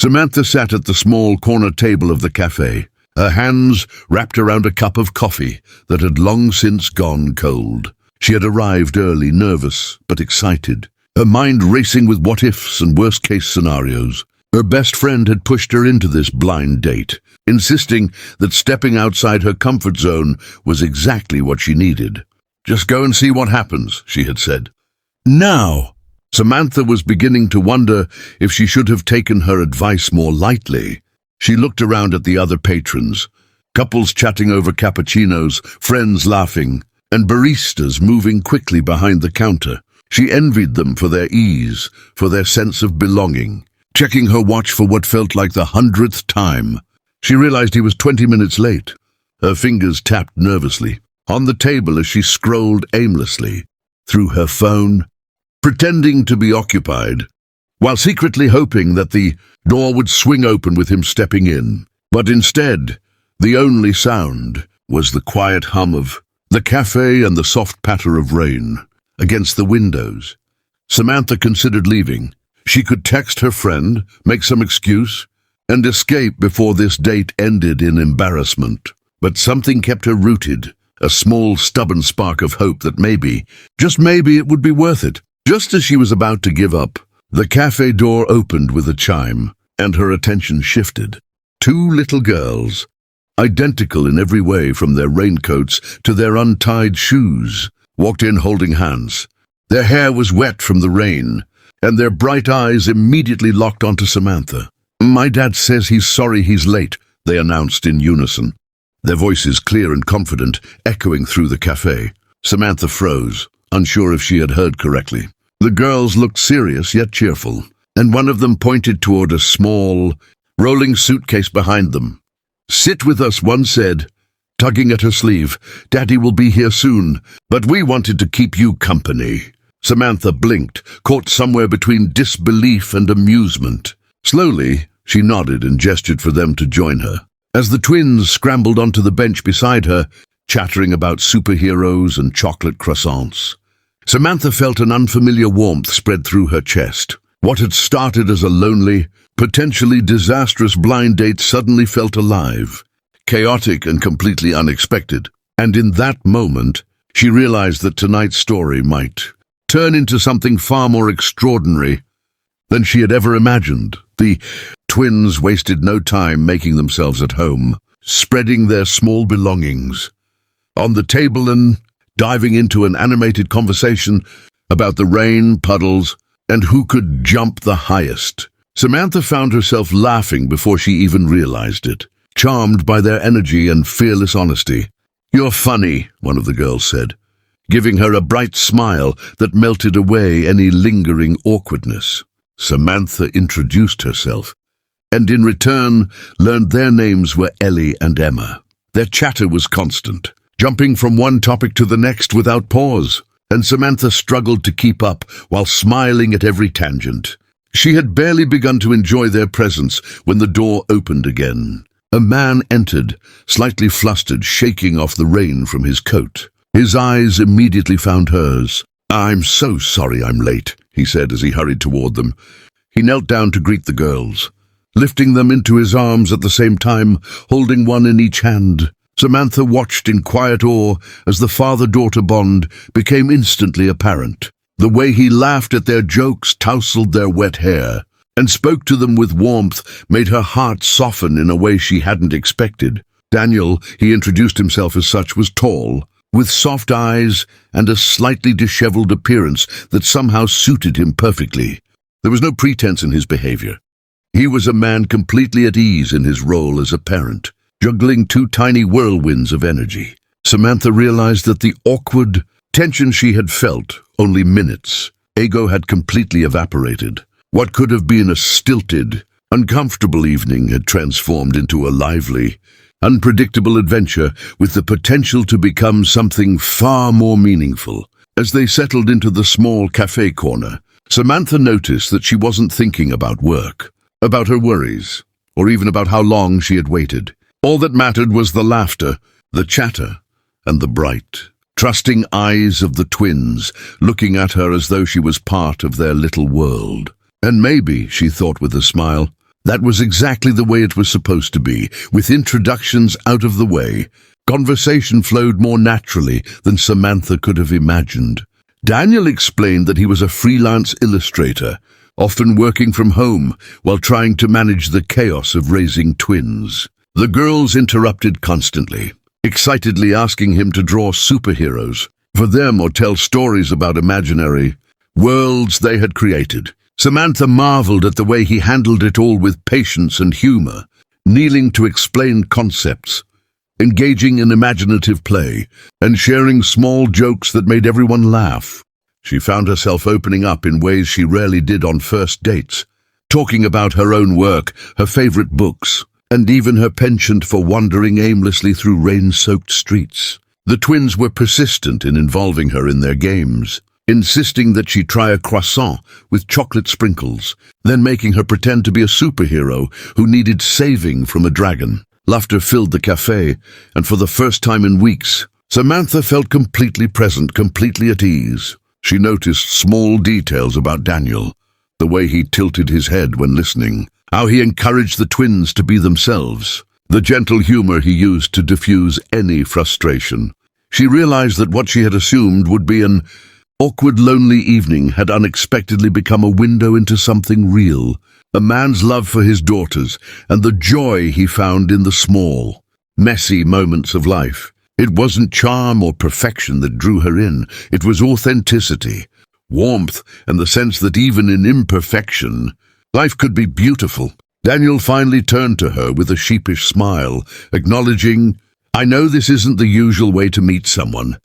Samantha sat at the small corner table of the café, her hands wrapped around a cup of coffee that had long since gone cold. She had arrived early, nervous but excited, her mind racing with what-ifs and worst-case scenarios. Her best friend had pushed her into this blind date, insisting that stepping outside her comfort zone was exactly what she needed. "Just go and see what happens," she had said. Now, Samantha was beginning to wonder if she should have taken her advice more lightly. She looked around at the other patrons, couples chatting over cappuccinos, friends laughing, and baristas moving quickly behind the counter. She envied them for their ease, for their sense of belonging. Checking her watch for what felt like the 100th time, she realized he was 20 minutes late. Her fingers tapped nervously on the table as she scrolled aimlessly through her phone, pretending to be occupied, while secretly hoping that the door would swing open with him stepping in. But instead, the only sound was the quiet hum of the cafe and the soft patter of rain against the windows. Samantha considered leaving. She could text her friend, make some excuse, and escape before this date ended in embarrassment. But something kept her rooted, a small, stubborn spark of hope that maybe, just maybe, it would be worth it. Just as she was about to give up, the cafe door opened with a chime, and her attention shifted. Two little girls, identical in every way from their raincoats to their untied shoes, walked in holding hands. Their hair was wet from the rain, and their bright eyes immediately locked onto Samantha. "My dad says he's sorry he's late," they announced in unison, their voices clear and confident, echoing through the cafe. Samantha froze, unsure if she had heard correctly. The girls looked serious yet cheerful, and one of them pointed toward a small, rolling suitcase behind them. "Sit with us," one said, tugging at her sleeve. "Daddy will be here soon, but we wanted to keep you company." Samantha blinked, caught somewhere between disbelief and amusement. Slowly, she nodded and gestured for them to join her. As the twins scrambled onto the bench beside her, chattering about superheroes and chocolate croissants, Samantha felt an unfamiliar warmth spread through her chest. What had started as a lonely, potentially disastrous blind date suddenly felt alive, chaotic and completely unexpected. And in that moment, she realized that tonight's story might turn into something far more extraordinary than she had ever imagined. The twins wasted no time making themselves at home, spreading their small belongings on the table and diving into an animated conversation about the rain, puddles, and who could jump the highest. Samantha found herself laughing before she even realized it, charmed by their energy and fearless honesty. "You're funny," one of the girls said, giving her a bright smile that melted away any lingering awkwardness. Samantha introduced herself, and in return learned their names were Ellie and Emma. Their chatter was constant, jumping from one topic to the next without pause, and Samantha struggled to keep up while smiling at every tangent. She had barely begun to enjoy their presence when the door opened again. A man entered, slightly flustered, shaking off the rain from his coat. His eyes immediately found hers. "I'm so sorry I'm late," he said as he hurried toward them. He knelt down to greet the girls, lifting them into his arms at the same time, holding one in each hand. Samantha watched in quiet awe as the father-daughter bond became instantly apparent. The way he laughed at their jokes, tousled their wet hair, and spoke to them with warmth made her heart soften in a way she hadn't expected. Daniel, he introduced himself as such, was tall, with soft eyes and a slightly disheveled appearance that somehow suited him perfectly. There was no pretense in his behavior. He was a man completely at ease in his role as a parent, juggling two tiny whirlwinds of energy. Samantha realized that the awkward tension she had felt only minutes ago had completely evaporated. What could have been a stilted, uncomfortable evening had transformed into a lively, unpredictable adventure with the potential to become something far more meaningful. As they settled into the small cafe corner, Samantha noticed that she wasn't thinking about work, about her worries, or even about how long she had waited. All that mattered was the laughter, the chatter, and the bright, trusting eyes of the twins, looking at her as though she was part of their little world. And maybe, she thought with a smile, That was exactly the way it was supposed to be, with introductions out of the way. Conversation flowed more naturally than Samantha could have imagined. Daniel explained that he was a freelance illustrator, often working from home while trying to manage the chaos of raising twins. The girls interrupted constantly, excitedly asking him to draw superheroes for them or tell stories about imaginary worlds they had created. Samantha marveled at the way he handled it all with patience and humor, kneeling to explain concepts, engaging in imaginative play, and sharing small jokes that made everyone laugh. She found herself opening up in ways she rarely did on first dates, talking about her own work, her favorite books, and even her penchant for wandering aimlessly through rain-soaked streets. The twins were persistent in involving her in their games, insisting that she try a croissant with chocolate sprinkles, then making her pretend to be a superhero who needed saving from a dragon. Laughter filled the café, and for the first time in weeks, Samantha felt completely present, completely at ease. She noticed small details about Daniel, the way he tilted his head when listening, how he encouraged the twins to be themselves, the gentle humor he used to diffuse any frustration. She realized that what she had assumed would be an awkward, lonely evening had unexpectedly become a window into something real. A man's love for his daughters, and the joy he found in the small, messy moments of life. It wasn't charm or perfection that drew her in. It was authenticity, warmth, and the sense that even in imperfection, life could be beautiful. Daniel finally turned to her with a sheepish smile, acknowledging, "I know this isn't the usual way to meet someone,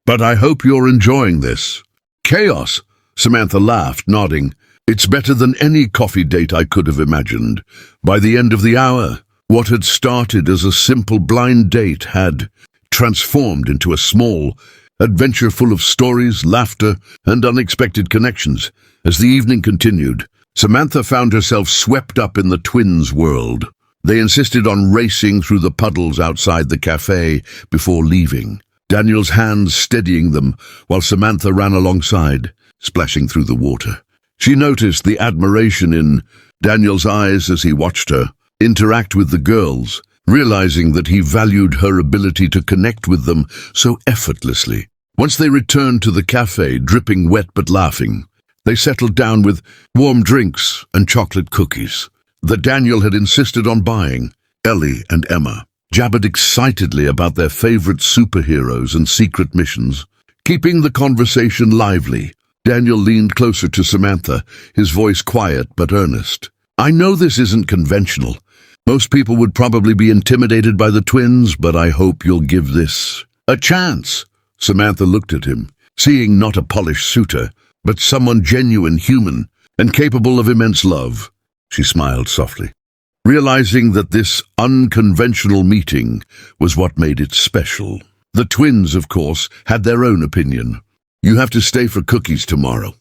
but I hope you're enjoying this." "Chaos," Samantha laughed, nodding. "It's better than any coffee date I could have imagined." By the end of the hour, what had started as a simple blind date had transformed into a small adventure full of stories, laughter, and unexpected connections. As the evening continued, Samantha found herself swept up in the twins' world. They insisted on racing through the puddles outside the café before leaving, Daniel's hands steadying them while Samantha ran alongside, splashing through the water. She noticed the admiration in Daniel's eyes as he watched her interact with the girls, realizing that he valued her ability to connect with them so effortlessly. Once they returned to the cafe, dripping wet but laughing, they settled down with warm drinks and chocolate cookies that Daniel had insisted on buying. Ellie and Emma jabbered excitedly about their favorite superheroes and secret missions, keeping the conversation lively. Daniel leaned closer to Samantha, his voice quiet but earnest. "I know this isn't conventional. Most people would probably be intimidated by the twins, but I hope you'll give this a chance." Samantha looked at him, seeing not a polished suitor, but someone genuine, human, and capable of immense love. She smiled softly, realizing that this unconventional meeting was what made it special. The twins, of course, had their own opinion. "You have to stay for cookies tomorrow,"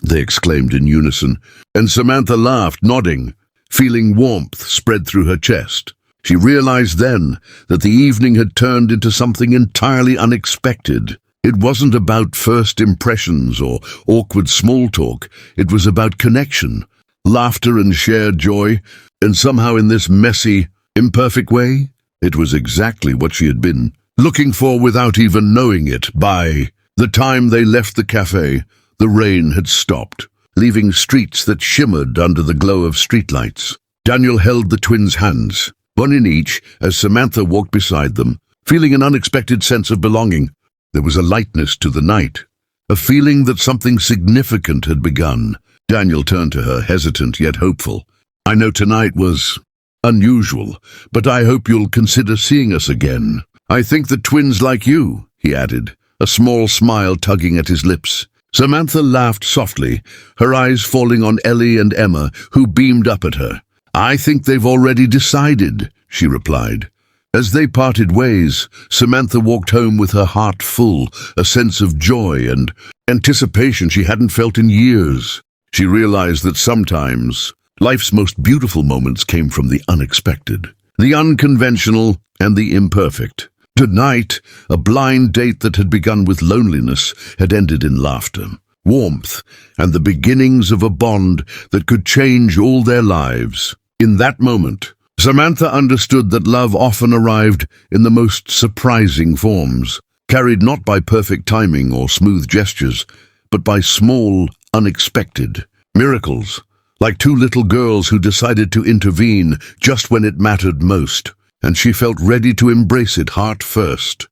they exclaimed in unison, and Samantha laughed, nodding, feeling warmth spread through her chest. She realized then that the evening had turned into something entirely unexpected. It wasn't about first impressions or awkward small talk. It was about connection, laughter, and shared joy, and somehow in this messy, imperfect way, it was exactly what she had been looking for without even knowing it. By the time they left the cafe, the rain had stopped, leaving streets that shimmered under the glow of streetlights. Daniel held the twins' hands, one in each, as Samantha walked beside them, feeling an unexpected sense of belonging. There was a lightness to the night, a feeling that something significant had begun. Daniel turned to her, hesitant yet hopeful. "I know tonight was unusual, but I hope you'll consider seeing us again. I think the twins like you," he added, a small smile tugging at his lips. Samantha laughed softly, her eyes falling on Ellie and Emma, who beamed up at her. "I think they've already decided," she replied. As they parted ways, Samantha walked home with her heart full, a sense of joy and anticipation she hadn't felt in years. She realized that sometimes life's most beautiful moments came from the unexpected, the unconventional, and the imperfect. Tonight, a blind date that had begun with loneliness had ended in laughter, warmth, and the beginnings of a bond that could change all their lives. In that moment, Samantha understood that love often arrived in the most surprising forms, carried not by perfect timing or smooth gestures, but by small, unexpected miracles, like two little girls who decided to intervene just when it mattered most, and she felt ready to embrace it heart first.